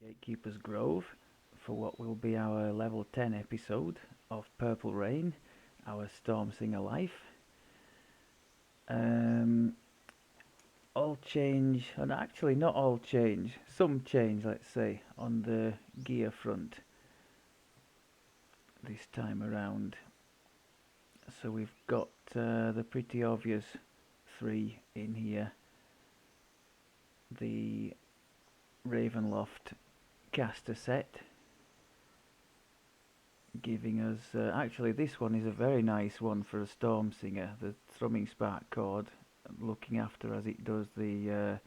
Gatekeeper's Grove for what will be our level 10 episode of Purple Rain, our Stormsinger life. Um, all change, and actually not all change, some change, let's say, on the gear front this time around. So we've got the pretty obvious three in here. The Ravenloft caster set, giving us actually this one is a very nice one for a Stormsinger, the Thrumming Spark Chord, looking after as it does the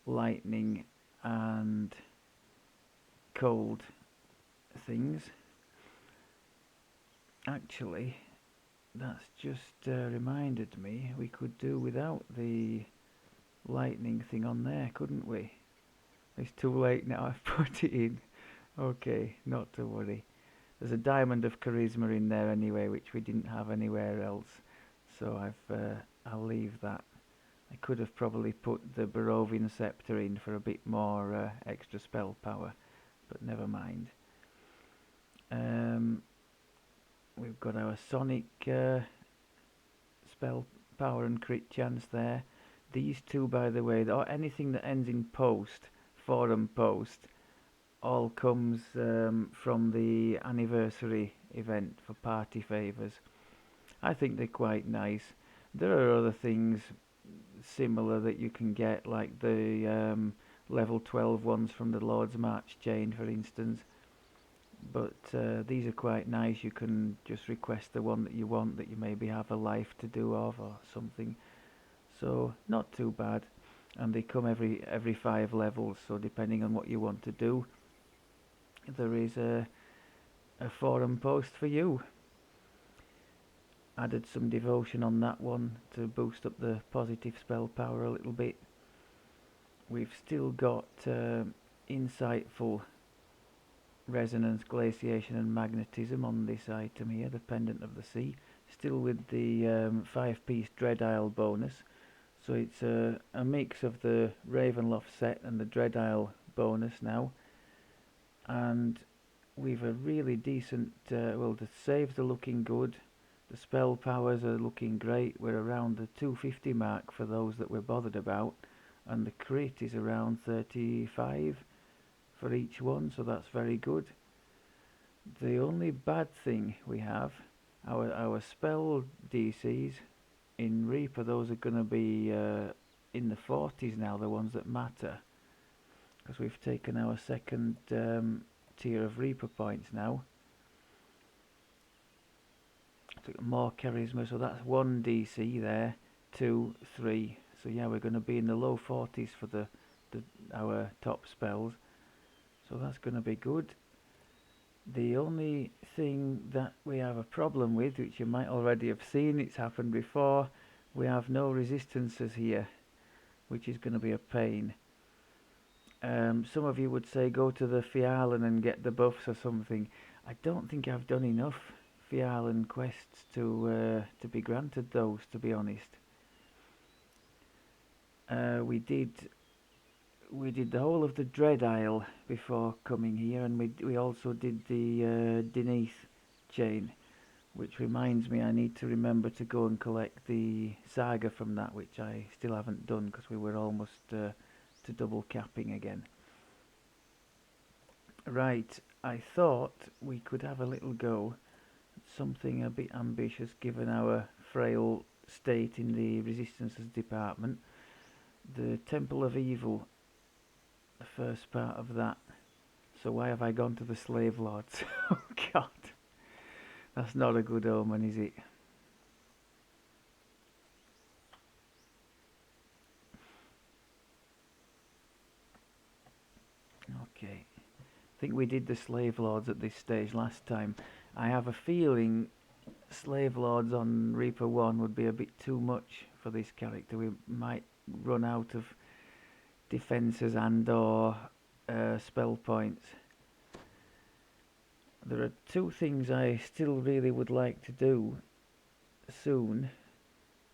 lightning and cold things. Actually, that's just reminded me we could do without the lightning thing on there, couldn't we? It's too late now, I've put it in. Okay, not to worry. There's a Diamond of Charisma in there anyway, which we didn't have anywhere else. So I'll leave that. I could have probably put the Barovian Scepter in for a bit more extra spell power, but never mind. We've got our Sonic spell power and crit chance there. These two, by the way, or anything that ends in post, forum post, all comes from the anniversary event for party favours. I think they're quite nice. There are other things similar that you can get, like the level 12 ones from the Lord's March chain, for instance. But these are quite nice. You can just request the one that you want, that you maybe have a life to do of or something. So not too bad. And they come every 5 levels, so depending on what you want to do, there is a forum post for you. Added some devotion on that one to boost up the positive spell power a little bit. We've still got insightful resonance, glaciation and magnetism on this item here, the Pendant of the Sea. Still with the 5-piece Dread Isle bonus. So it's a mix of the Ravenloft set and the Dread Isle bonus now. And we've a really decent, well, the saves are looking good. The spell powers are looking great. We're around the 250 mark for those that we're bothered about. And the crit is around 35 for each one, so that's very good. The only bad thing we have, our spell DCs in Reaper, those are going to be in the 40s now, the ones that matter. Because we've taken our second tier of Reaper points now. Took more charisma, so that's 1 DC there, 2, 3. So yeah, we're going to be in the low 40s for our top spells. So that's going to be good. The only thing that we have a problem with, which you might already have seen, it's happened before, we have no resistances here, which is going to be a pain. Some of you would say go to the Fialan and get the buffs or something. I don't think I've done enough Fialan quests to be granted those, to be honest. We did the whole of the Dread Isle before coming here, and we also did the Denith chain, which reminds me I need to remember to go and collect the saga from that, which I still haven't done because we were almost to double capping again. Right, I thought we could have a little go at something a bit ambitious given our frail state in the resistances department. The Temple of Evil, the first part of that. So why have I gone to the Slave Lords? Oh God, that's not a good omen, is it? Okay, I think we did the Slave Lords at this stage last time. I have a feeling Slave Lords on Reaper 1 would be a bit too much for this character. We might run out of defences and or spell points. There are 2 things I still really would like to do soon.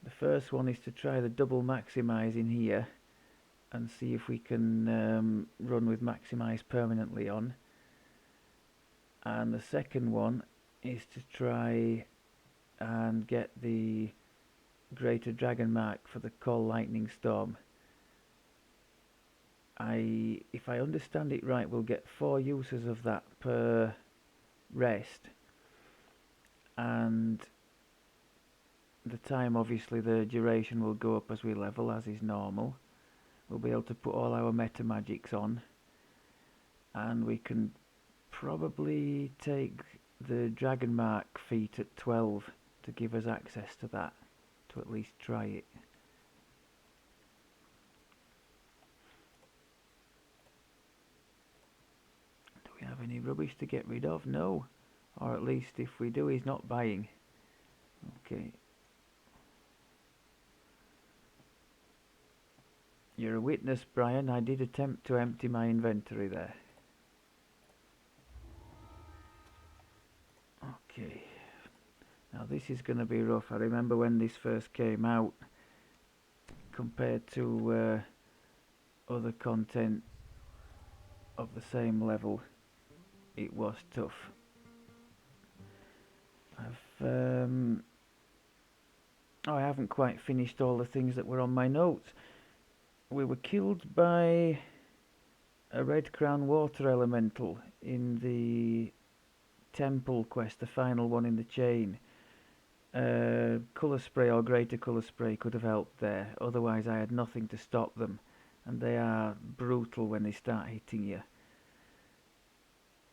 The first one is to try the double maximise in here and see if we can run with Maximise permanently on. And the second one is to try and get the Greater Dragon Mark for the Call Lightning Storm. If I understand it right, we'll get 4 uses of that per rest, and the time, obviously the duration will go up as we level, as is normal. We'll be able to put all our meta magics on, and we can probably take the Dragon Mark feat at 12 to give us access to that, to at least try it. Do we have any rubbish to get rid of? No. Or at least if we do, he's not buying. Okay. You're a witness, Brian. I did attempt to empty my inventory there. Okay. Now this is going to be rough. I remember when this first came out, compared to other content of the same level, it was tough. I haven't quite finished all the things that were on my notes. We were killed by a Red Crown Water Elemental in the Temple quest, the final one in the chain. Colour Spray or Greater Colour Spray could have helped there, otherwise I had nothing to stop them, and they are brutal when they start hitting you.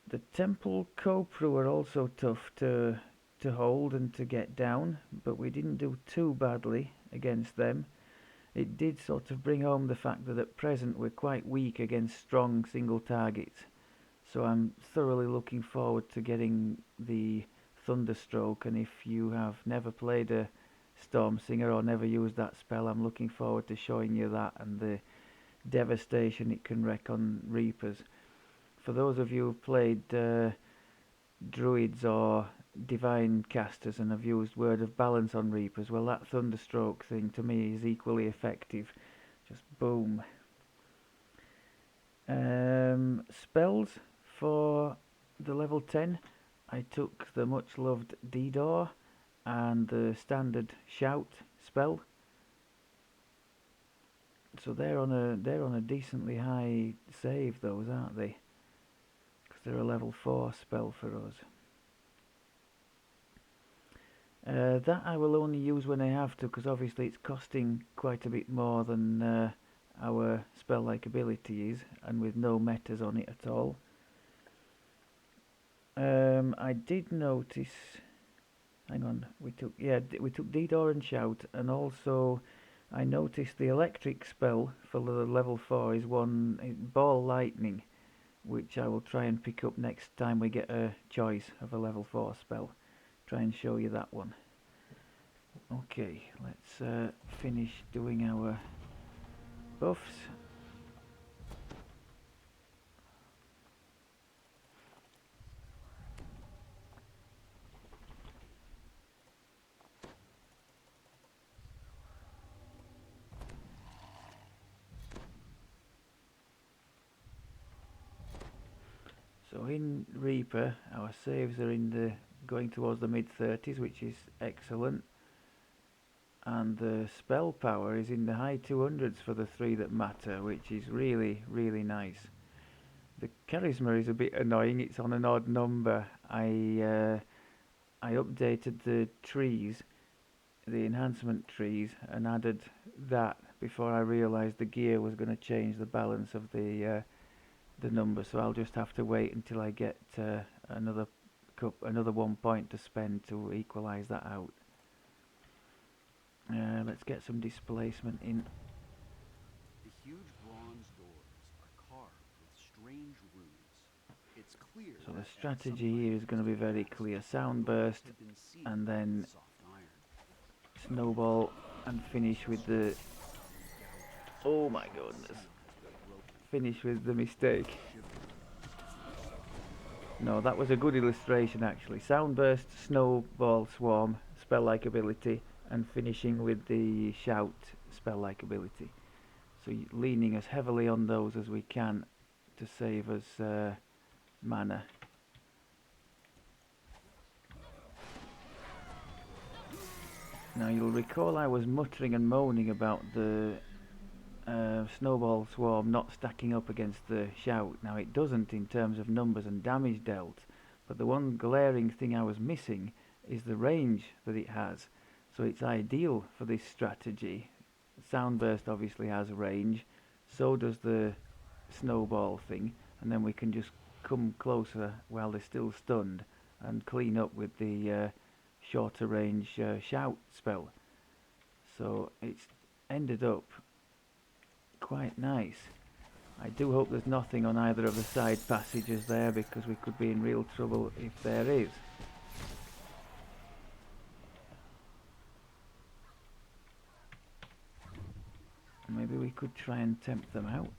The Temple Kopru were also tough to hold and to get down, but we didn't do too badly against them. It did sort of bring home the fact that at present we're quite weak against strong single targets, so I'm thoroughly looking forward to getting the Thunderstroke, and if you have never played a Stormsinger or never used that spell, I'm looking forward to showing you that and the devastation it can wreak on Reapers. For those of you who've played Druids or Divine Casters and have used Word of Balance on Reapers, well, that Thunderstroke thing to me is equally effective. Just boom. Spells for the level 10, I took the much loved D-Door and the standard Shout spell. So they're on a decently high save, those, aren't they? Because they're a level 4 spell for us. That I will only use when I have to, because obviously it's costing quite a bit more than our spell-like ability is, and with no metas on it at all. I did notice. Hang on, we took D-Door and Shout, and also I noticed the electric spell for the level 4 is Ball Lightning, which I will try and pick up next time we get a choice of a level 4 spell. Try and show you that one. Okay, let's finish doing our buffs. So in Reaper, our saves are going towards the mid-30s, which is excellent. And the spell power is in the high 200s for the 3 that matter, which is really, really nice. The charisma is a bit annoying, it's on an odd number. I updated the trees, the enhancement trees, and added that before I realised the gear was going to change the balance of the number, so I'll just have to wait until I get another 1 point to spend to equalise that out. Let's get some displacement in. The huge bronze doors are carved with strange runes. It's clear. So the strategy here is going to be very clear. Soundburst, and then snowball, and finish with the... Oh my goodness. Finish with the mistake. No, that was a good illustration actually. Soundburst, snowball, swarm, spell-like ability, and finishing with the shout spell-like ability. So leaning as heavily on those as we can to save us mana. Now you'll recall I was muttering and moaning about the snowball swarm not stacking up against the shout. Now it doesn't in terms of numbers and damage dealt, but the one glaring thing I was missing is the range that it has. So it's ideal for this strategy. Soundburst obviously has range, so does the snowball thing, and then we can just come closer while they're still stunned and clean up with the shorter range shout spell. So it's ended up quite nice. I do hope there's nothing on either of the side passages there, because we could be in real trouble if there is. Maybe we could try and tempt them out.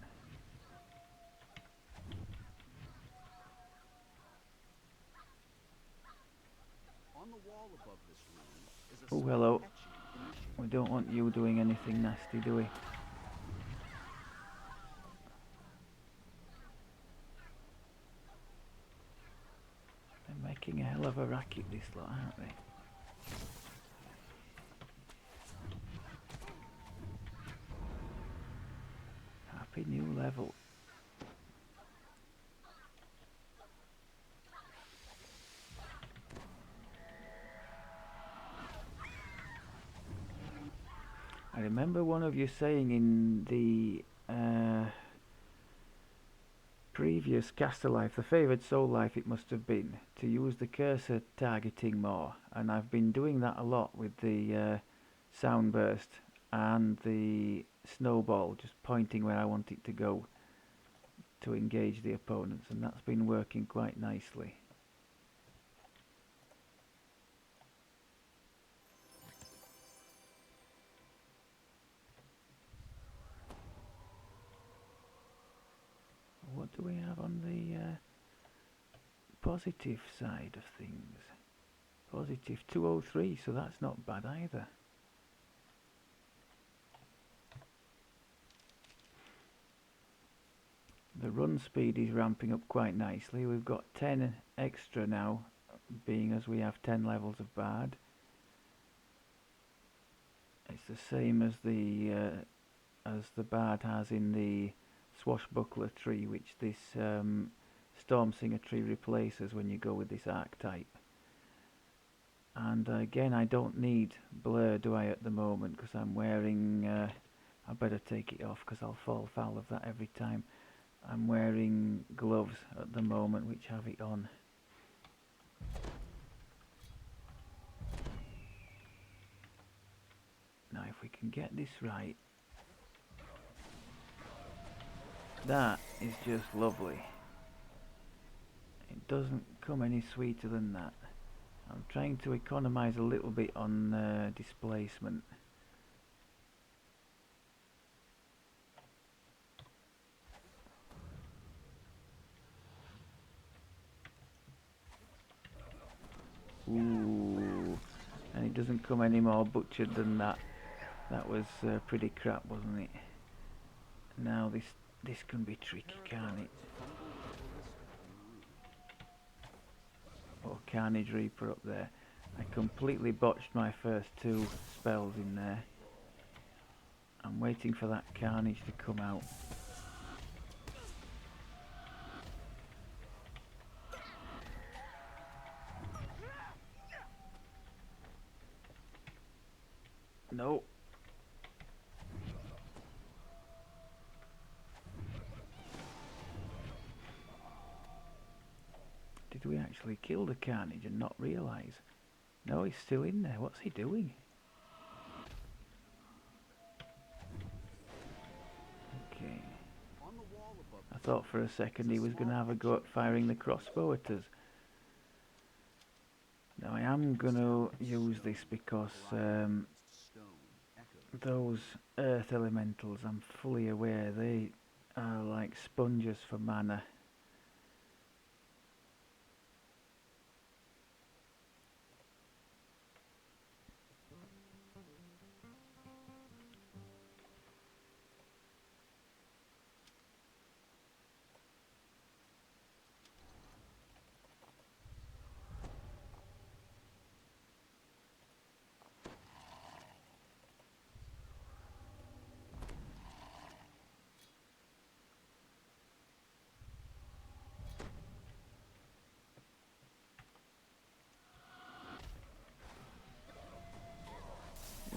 On the wall above this room is a Oh, small hello. etching initiated. We don't want you doing anything nasty, do we? They're making a hell of a racket, this lot, aren't they? Happy new level. I remember one of you saying in the previous Caster Life, the favoured Soul Life it must have been, to use the cursor targeting more, and I've been doing that a lot with the Soundburst and the Snowball, just pointing where I want it to go to engage the opponents, and that's been working quite nicely. What do we have on the positive side of things? Positive 203, so that's not bad either. The run speed is ramping up quite nicely. We've got 10 extra now, being as we have 10 levels of Bard. It's the same as the Bard has in the Swashbuckler tree, which this Stormsinger tree replaces when you go with this archetype. And again, I don't need Blur, do I, at the moment, because I'm wearing... I better take it off because I'll fall foul of that every time. I'm wearing gloves at the moment which have it on. Now if we can get this right, that is just lovely. It doesn't come any sweeter than that. I'm trying to economise a little bit on displacement. Ooh, and it doesn't come any more butchered than that. That was pretty crap, wasn't it? Now this can be tricky, can't it? Oh, Carnage Reaper up there. I completely botched my first two spells in there. I'm waiting for that Carnage to come out. No. Did we actually kill the Carnage and not realise? No, he's still in there. What's he doing? Okay. I thought for a second he was going to have a go at firing the crossbow at us. Now I am going to use this because those earth elementals, I'm fully aware, they are like sponges for mana.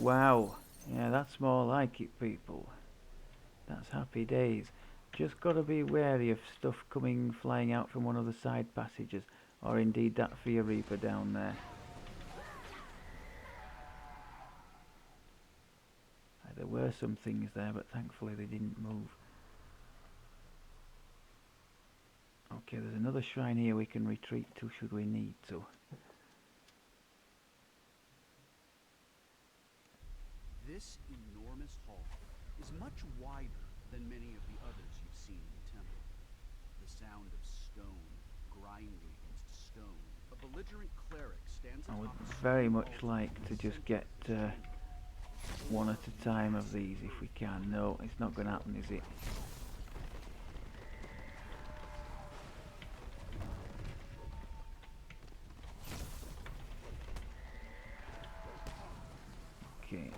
Wow. Yeah, that's more like it, people. That's happy days. Just gotta be wary of stuff coming flying out from one of the side passages, or indeed that Fear Reaper down there. There were some things there, but thankfully they didn't move. Okay, there's another shrine here we can retreat to should we need to. This enormous hall is much wider than many of the others you've seen in the temple. The sound of stone grinding against stone. A belligerent cleric stands I would atop a very stone much altar like in to the just center get of this chamber. one at a time of these if we can. No, it's not going to happen, is it? Okay.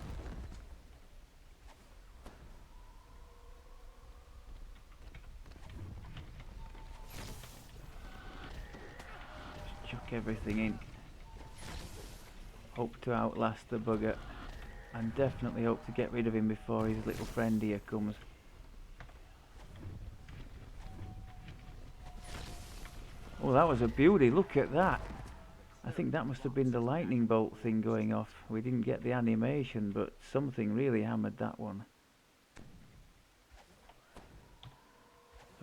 Just chuck everything in. Hope to outlast the bugger. And definitely hope to get rid of him before his little friend here comes. Oh, that was a beauty. Look at that. I think that must have been the lightning bolt thing going off. We didn't get the animation, but something really hammered that one.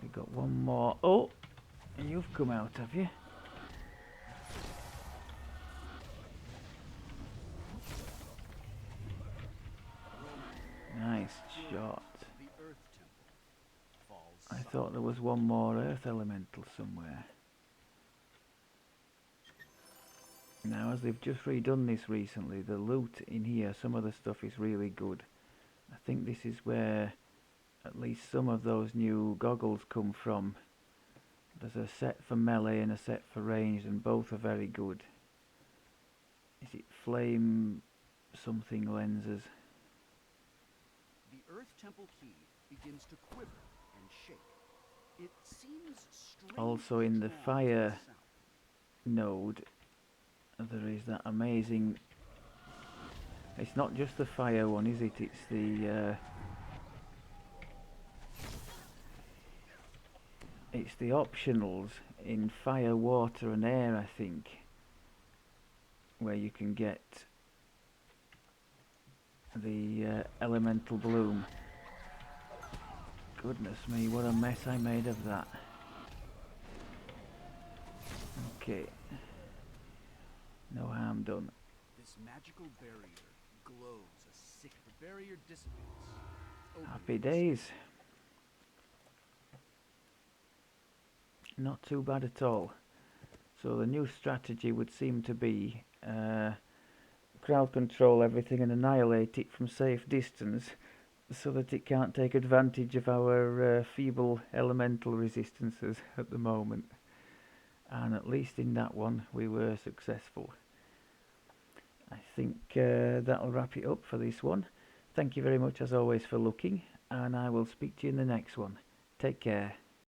We got one more. Oh, you've come out, have you? Nice shot. The Earth Temple falls I silent. thought there was one more earth elemental somewhere. Now, as they've just redone this recently, the loot in here, some of the stuff is really good. I think this is where at least some of those new goggles come from. There's a set for melee and a set for ranged, and both are very good. Is it flame something lenses? The Earth Temple key begins to quiver and shake. It seems strangely Also in the drawn to fire south. node, there is that amazing... It's not just the fire one, is it? It's the... it's the optionals in fire, water and air, I think, where you can get the elemental bloom. Goodness me, what a mess I made of that. Okay. No harm done. This magical barrier glows a sick. The barrier dissipates. Happy days. Not too bad at all. So the new strategy would seem to be crowd control everything and annihilate it from safe distance so that it can't take advantage of our feeble elemental resistances at the moment. And at least in that one we were successful. I think that'll wrap it up for this one. Thank you very much as always for looking, and I will speak to you in the next one. Take care.